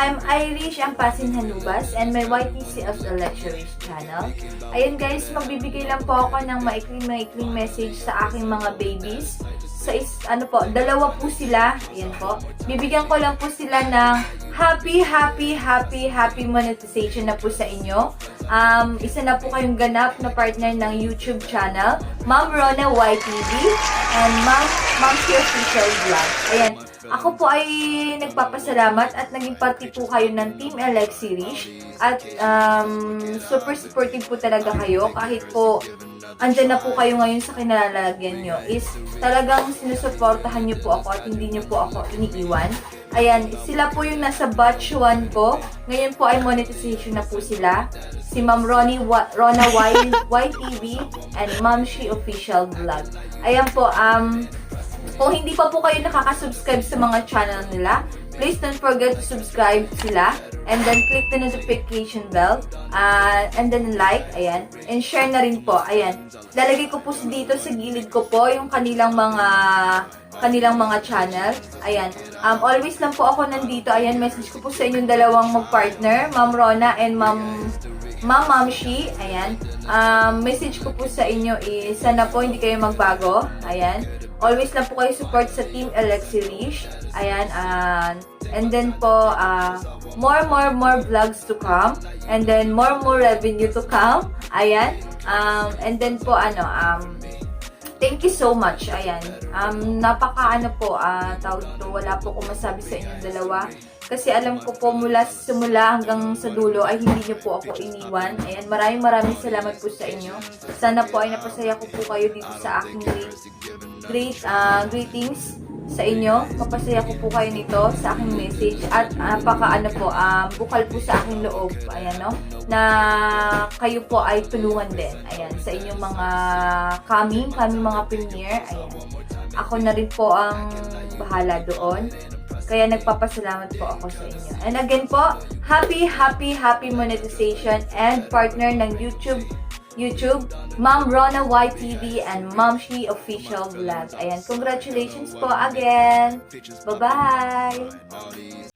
I'm Irish Ampasin Hanubas and my YTC of the Lecturers channel. Ayan guys, magbibigay lang po ako ng maikling message sa aking mga babies. Dalawa po sila. Ayan po. Bibigyan ko lang po sila ng happy monetization na po sa inyo. Isa na po kayong ganap na partner ng YouTube channel, Ma'am Rona YTV and Ma'am She Official Vlog. Ayan. Ako po ay nagpapasalamat at naging party po kayo ng Team LX series at super supportive po talaga kayo kahit po andyan na po kayo ngayon sa kinalalagyan nyo is talagang sinusuportahan nyo po ako at hindi nyo po ako iniiwan. Ayan, sila po yung nasa batch 1 ko. Ngayon po ay monetization na po sila. Si Ma'am Rona YTV and Ma'am She Official Vlog. Ayan po, kung hindi pa po kayo nakaka-subscribe sa mga channel nila, please don't forget to subscribe sila and then click the notification bell and then like, ayan, and share na rin po, ayan. Lalagay ko po dito sa gilid ko po yung kanilang mga channel, ayan. Always lang po ako nandito, ayan, message ko po sa inyong dalawang mag-partner, Ma'am Rona and Ma'am She, ayan. Message ko po sa inyo is sana po hindi kayo magbago, ayan. Always lang po kayo support sa Team LX series. Ayan, and then po, more vlogs to come. And then, more revenue to come. Ayan. And then po, thank you so much. Ayan. Wala po akong masabi sa inyong dalawa. Kasi alam ko po mula simula hanggang sa dulo ay hindi niyo po ako iniwan. Ayan, maraming salamat po sa inyo. Sana po ay napasaya ko po kayo dito sa aking greetings sa inyo. Mapasaya ko po kayo nito sa aking message at bukal po sa aking loob. Ayan, no? Na kayo po ay tulungan din. Ayan, sa inyong mga coming mga premiere. Ayan. Ako na rin po ang bahala doon. Kaya nagpapasalamat po ako sa inyo. And again po, happy monetization and partner ng YouTube, Ma'am Rona YTV and Ma'am She Official Vlog. Ayan, congratulations po again. Bye-bye!